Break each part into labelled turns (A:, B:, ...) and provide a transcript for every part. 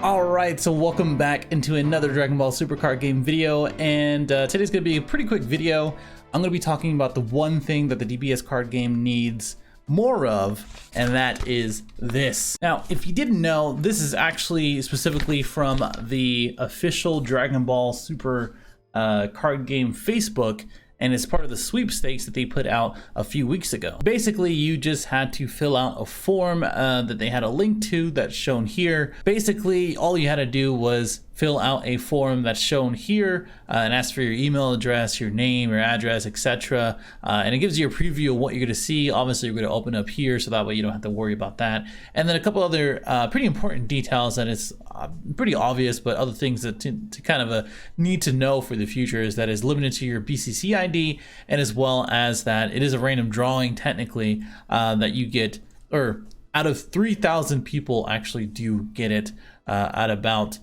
A: Alright, so welcome back into another Dragon Ball Super card game video, and today's going to be a pretty quick video. I'm going to be talking about the one thing that the DBS card game needs more of, and that is this. Now, if you didn't know, this is actually specifically from the official Dragon Ball Super card game Facebook, and it's part of the sweepstakes that they put out a few weeks ago. Basically, you just had to fill out a form that they had a link to that's shown here. Basically, all you had to do was fill out a form that's shown here and ask for your email address, your name, your address, etc. And it gives you a preview of what you're going to see. Obviously, you're going to open up here, so that way you don't have to worry about that. And then a couple other pretty important details that it's pretty obvious, but other things that to kind of need to know for the future is that it's limited to your BCC ID, and as well as that it is a random drawing technically that you get, or out of 3,000 people actually do get it at about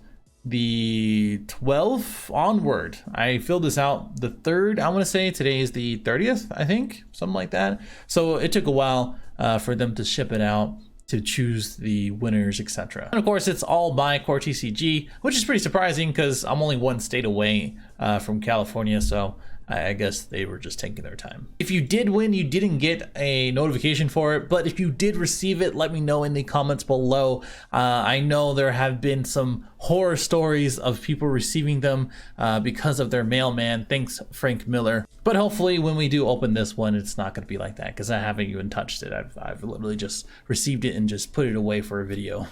A: the 12th onward. I filled this out the 3rd, I want to say. Today is the 30th, I think, something like that. So it took a while for them to ship it out, to choose the winners, etc. And of course, it's all by Core TCG, which is pretty surprising because I'm only one state away from California, so I guess they were just taking their time. If you did win, you didn't get a notification for it, but if you did receive it, let me know in the comments below. I know there have been some horror stories of people receiving them because of their mailman. Thanks, Frank Miller. But hopefully when we do open this one, it's not going to be like that, because I haven't even touched it. I've literally just received it and just put it away for a video.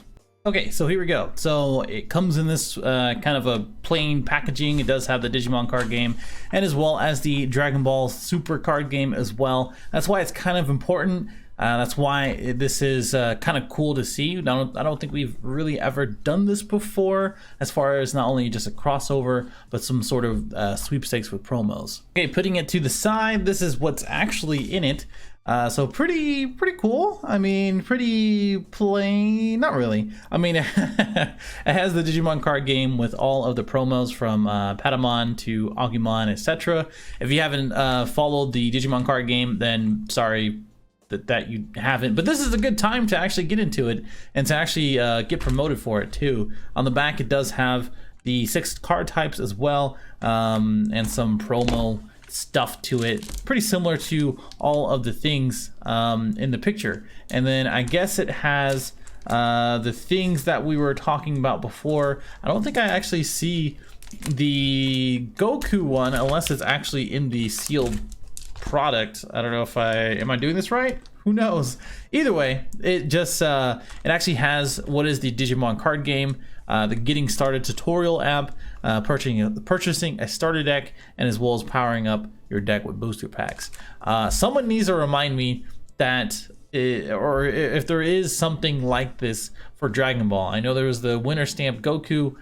A: Okay, so here we go. So it comes in this kind of a plain packaging. It does have the Digimon card game, and as well as the Dragon Ball Super card game as well. That's why it's kind of important. That's why this is kind of cool to see. I don't think we've really ever done this before, as far as not only just a crossover, but some sort of sweepstakes with promos. Okay, putting it to the side, this is what's actually in it. So pretty cool. I mean, pretty plain, not really. I mean, it has the Digimon card game with all of the promos from Patamon to Agumon, etc. If you haven't followed the Digimon card game, then sorry that you haven't, but this is a good time to actually get into it and to actually get promoted for it too. On the back, it does have the 6 card types as well, and some promo stuff to it, pretty similar to all of the things in the picture. And then I guess it has the things that we were talking about before. I don't think I actually see the Goku one unless it's actually in the sealed product. I don't know if am I doing this right? Who knows? Either way, it just it actually has what is the Digimon card game, the getting started tutorial app, purchasing a starter deck, and as well as powering up your deck with booster packs. Someone needs to remind me that or if there is something like this for Dragon Ball. I know there was the winter stamp Goku,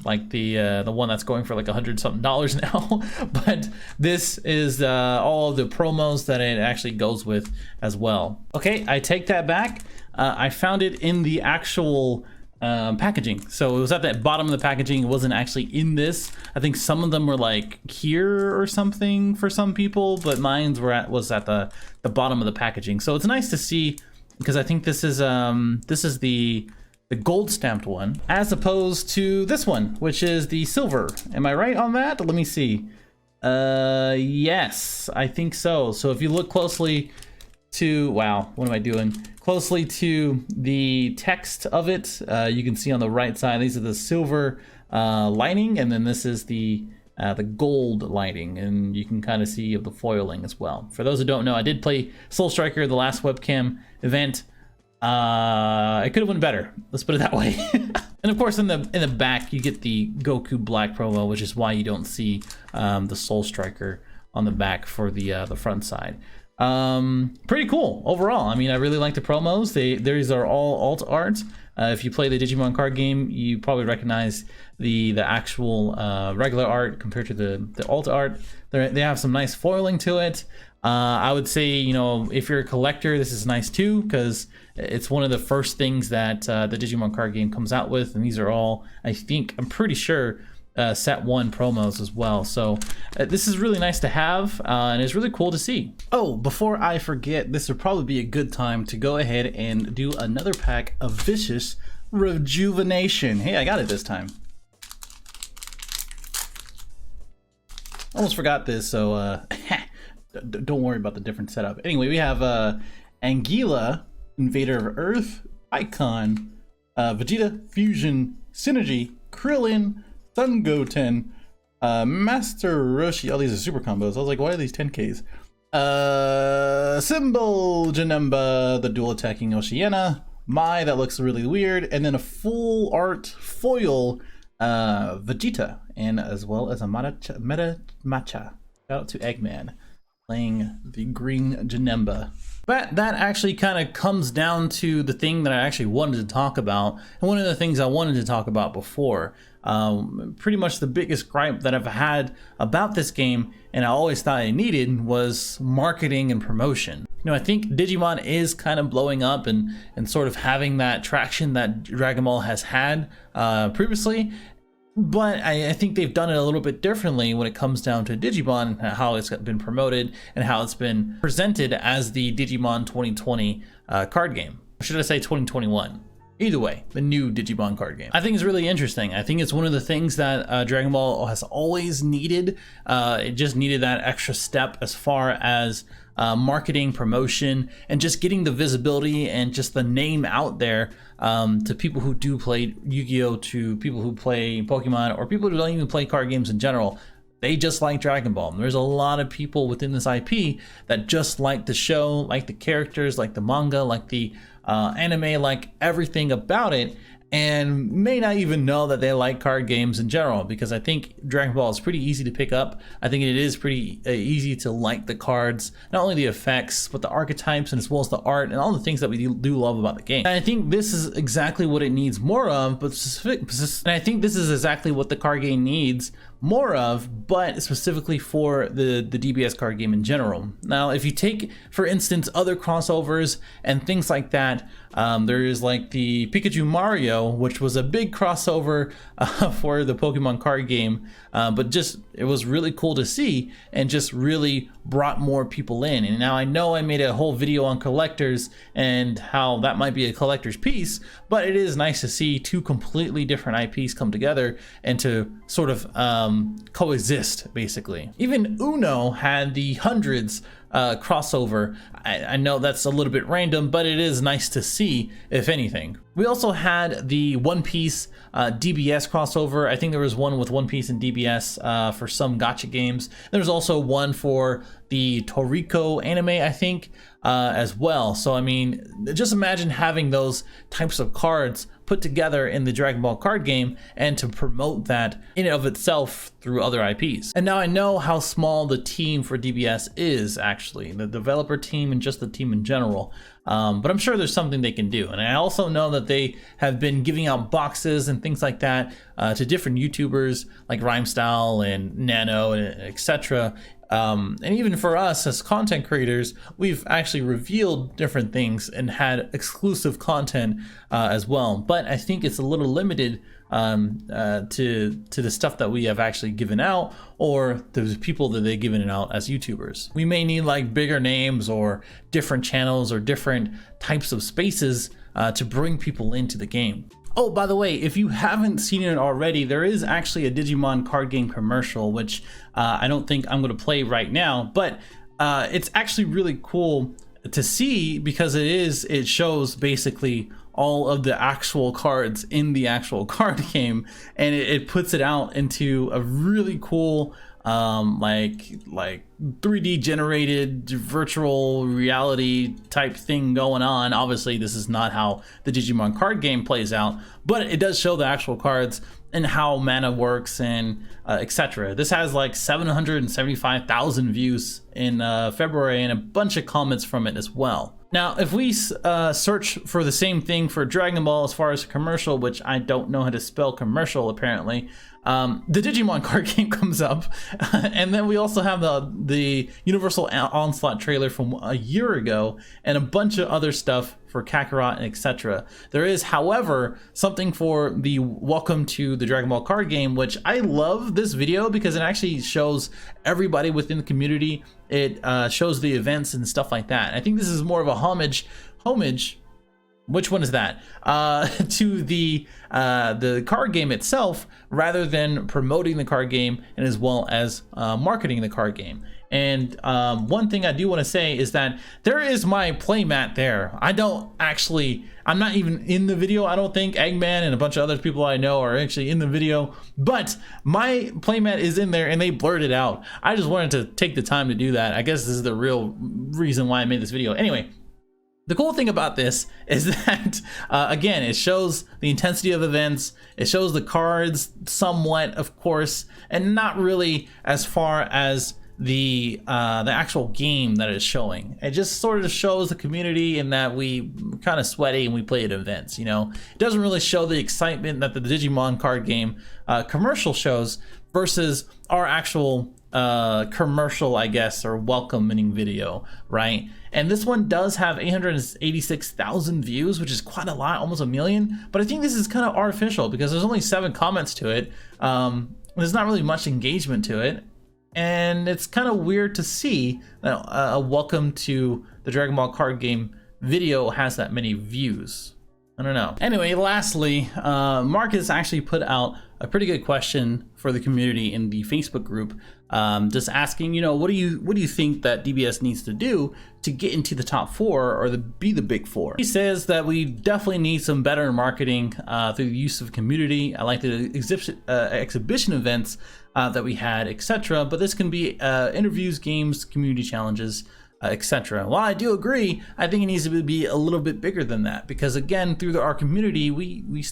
A: like the one that's going for like $100-something now, but this is all of the promos that it actually goes with as well. Okay, I take that back. I found it in the actual packaging. So it was at the bottom of the packaging. It wasn't actually in this. I think some of them were like here or something for some people, but mine's was at the bottom of the packaging. So it's nice to see, because I think this is the gold stamped one, as opposed to this one, which is the silver. Am I right on that? Let me see. Yes, I think so. So if you look closely to, wow, what am I doing? Closely to the text of it, you can see on the right side, these are the silver lining, and then this is the gold lining, and you can kind of see of the foiling as well. For those who don't know, I did play Soul Striker, the last webcam event. It could have went better, let's put it that way. And of course, in the back, you get the Goku Black promo, which is why you don't see the Soul Striker on the back for the front side. Pretty cool overall. I mean, I really like the promos. These are all alt art. If you play the Digimon card game, you probably recognize the actual regular art compared to the alt art. They have some nice foiling to it. I would say, you know, if you're a collector, this is nice too, because it's one of the first things that the Digimon card game comes out with, and these are all, I'm pretty sure, set 1 promos as well. So this is really nice to have, and it's really cool to see. Oh, before I forget, this would probably be a good time to go ahead and do another pack of Vicious Rejuvenation. Hey, I got it this time. Almost forgot this, so don't worry about the different setup. Anyway, we have Anguilla, Invader of Earth, Icon, Vegeta, Fusion, Synergy, Krillin, Sun Goten, Master Roshi. All these are super combos. I was like, why are these 10Ks? Symbol Janemba, the dual attacking Oceana, Mai, that looks really weird, and then a full art foil Vegeta, and as well as a Meta Matcha. Shout out to Eggman playing the green Janemba. But that actually kind of comes down to the thing that I actually wanted to talk about, and one of the things I wanted to talk about before. Pretty much the biggest gripe that I've had about this game, and I always thought I needed, was marketing and promotion. You know, I think Digimon is kind of blowing up and sort of having that traction that Dragon Ball has had previously. But I think they've done it a little bit differently when it comes down to Digimon, how it's been promoted and how it's been presented as the Digimon 2020 card game. Or should I say 2021? Either way, the new Digimon card game. I think it's really interesting. I think it's one of the things that Dragon Ball has always needed. It just needed that extra step as far as marketing, promotion, and just getting the visibility and just the name out there to people who do play Yu-Gi-Oh, to people who play Pokemon, or people who don't even play card games in general. They just like Dragon Ball. There's a lot of people within this IP that just like the show, like the characters, like the manga, like the anime, like everything about it, and may not even know that they like card games in general, because I think Dragon Ball is pretty easy to pick up. I think it is pretty easy to like the cards, not only the effects, but the archetypes, and as well as the art and all the things that we do love about the game. And I think this is exactly what it needs more of, but and I think this is exactly what the card game needs more of, but specifically for the DBS card game in general. Now, if you take, for instance, other crossovers and things like that, there is like the Pikachu Mario, which was a big crossover for the Pokemon card game, but just it was really cool to see and just really brought more people in. And now I know I made a whole video on collectors and how that might be a collector's piece, but it is nice to see two completely different IPs come together and to sort of coexist, basically. Even Uno had the Hundreds crossover. I know that's a little bit random, but it is nice to see, if anything. We also had the One Piece DBS crossover. I think there was one with One Piece and DBS for some gacha games. There's also one for the Toriko anime, I think, as well. So I mean, just imagine having those types of cards put together in the Dragon Ball card game, and to promote that in and of itself through other IPs. And now I know how small the team for DBS is, actually, the developer team and just the team in general, but I'm sure there's something they can do. And I also know that they have been giving out boxes and things like that to different YouTubers like Rhymestyle and Nano and etc. And even for us as content creators, we've actually revealed different things and had exclusive content as well. But I think it's a little limited to the stuff that we have actually given out, or the people that they've given it out as YouTubers. We may need like bigger names or different channels or different types of spaces to bring people into the game. Oh, by the way, if you haven't seen it already, there is actually a Digimon card game commercial, which I don't think I'm going to play right now, but it's actually really cool to see, because it shows basically all of the actual cards in the actual card game, and it puts it out into a really cool like 3D generated virtual reality type thing going on. Obviously this is not how the Digimon card game plays out, but it does show the actual cards and how mana works and etc. This has like 775,000 views in February, and a bunch of comments from it as well. Now, if we search for the same thing for Dragon Ball as far as commercial, which I don't know how to spell commercial apparently, the Digimon card game comes up, and then we also have the Universal Onslaught trailer from a year ago, and a bunch of other stuff for Kakarot and etc. There is, however, something for the Welcome to the Dragon Ball card game, which I love this video because it actually shows everybody within the community. It shows the events and stuff like that. I think this is more of a homage which one is that? To the card game itself, rather than promoting the card game and as well as marketing the card game. And one thing I do want to say is that there is my playmat there. I'm not even in the video. I don't think Eggman and a bunch of other people I know are actually in the video, but my playmat is in there and they blurred it out. I just wanted to take the time to do that. I guess this is the real reason why I made this video. Anyway, the cool thing about this is that, again, it shows the intensity of events, it shows the cards somewhat, of course, and not really as far as the actual game that it's showing. It just sort of shows the community in that we kind of sweaty and we play at events, you know. It doesn't really show the excitement that the Digimon card game commercial shows versus our actual commercial, I guess, or welcoming video, right? And this one does have 886,000 views, which is quite a lot, almost 1 million. But I think this is kind of artificial because there's only 7 comments to it. There's not really much engagement to it. And it's kind of weird to see that a welcome to the Dragon Ball card game video has that many views. I don't know. Anyway, lastly, Marcus actually put out a pretty good question for the community in the Facebook group, just asking, you know, what do you think that DBS needs to do to get into the top 4 or be the big 4? He says that we definitely need some better marketing through the use of community. I like the exhibition events that we had, etc. But this can be interviews, games, community challenges, etc. While I do agree, I think it needs to be a little bit bigger than that, because again, through our community, we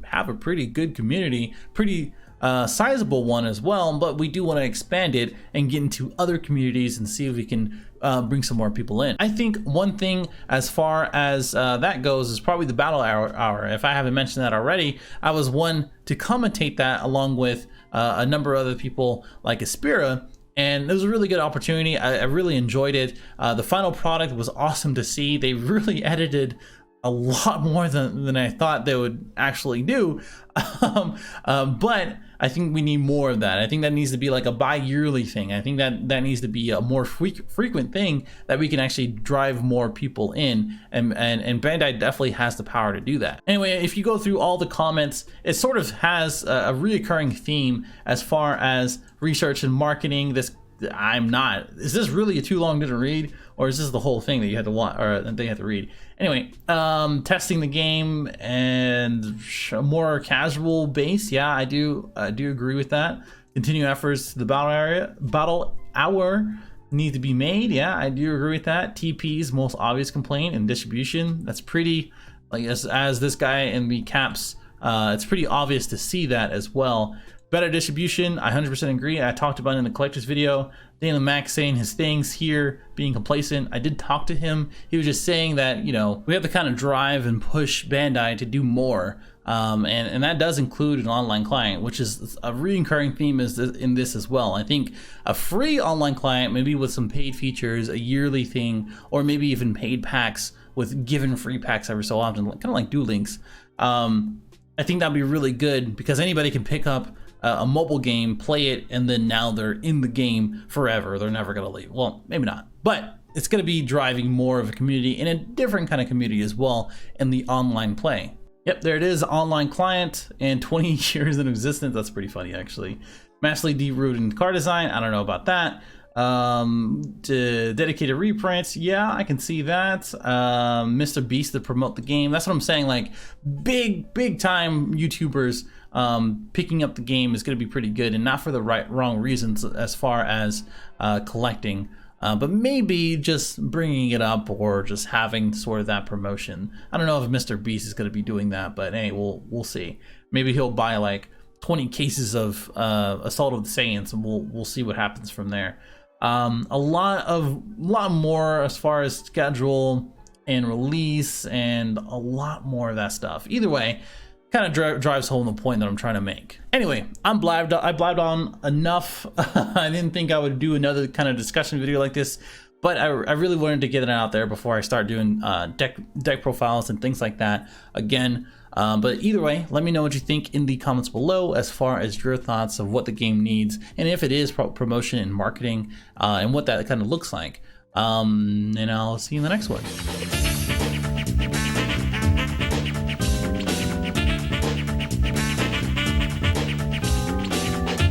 A: have a pretty good community, pretty sizable one as well, but we do want to expand it and get into other communities and see if we can bring some more people in. I think one thing as far as that goes is probably the battle hour. If I haven't mentioned that already, I was one to commentate that along with a number of other people like Aspira. And it was a really good opportunity. I really enjoyed it. The final product was awesome to see. They really edited a lot more than I thought they would actually do. But I think we need more of that. I think that needs to be like a bi-yearly thing. I think that needs to be a more frequent thing that we can actually drive more people in. And Bandai definitely has the power to do that. Anyway, if you go through all the comments, it sort of has a reoccurring theme as far as research and marketing. Is this really a too long to read, or is this the whole thing that you had to watch or that they had to read? Anyway, testing the game and more casual base. Yeah, I do agree with that. Continue efforts to the battle hour need to be made. Yeah, I do agree with that. TP's most obvious complaint and distribution. That's pretty, like as this guy in the caps, it's pretty obvious to see that as well. Better distribution, I 100% agree. I talked about it in the collector's video. Dana Max saying his things here, being complacent. I did talk to him. He was just saying that, you know, we have to kind of drive and push Bandai to do more. And that does include an online client, which is a recurring theme in this as well. I think a free online client, maybe with some paid features, a yearly thing, or maybe even paid packs with given free packs every so often, kind of like Duel Links. I think that'd be really good because anybody can pick up a mobile game, play it, and then now they're in the game forever. They're never gonna leave. Well, maybe not, but it's gonna be driving more of a community and a different kind of community as well in the online play. Yep, there it is, online client and 20 years in existence. That's pretty funny, actually. Massively deep-rooted in car design. I don't know about that. To dedicated reprints, yeah, I can see that. Mr. Beast to promote the game. That's what I'm saying, like big time YouTubers picking up the game is going to be pretty good, and not for the wrong reasons as far as collecting, but maybe just bringing it up or just having sort of that promotion. I don't know if Mr. Beast is going to be doing that, but hey, we'll see. Maybe he'll buy like 20 cases of Assault of the Saiyans, and we'll see what happens from there. A lot more as far as schedule and release, and a lot more of that stuff. Either way, kind of drives home the point that I'm trying to make. Anyway, I blabbed on enough. I didn't think I would do another kind of discussion video like this, but I really wanted to get it out there before I start doing deck profiles and things like that again. But either way, let me know what you think in the comments below as far as your thoughts of what the game needs, and if it is promotion and marketing, and what that kind of looks like. And I'll see you in the next one.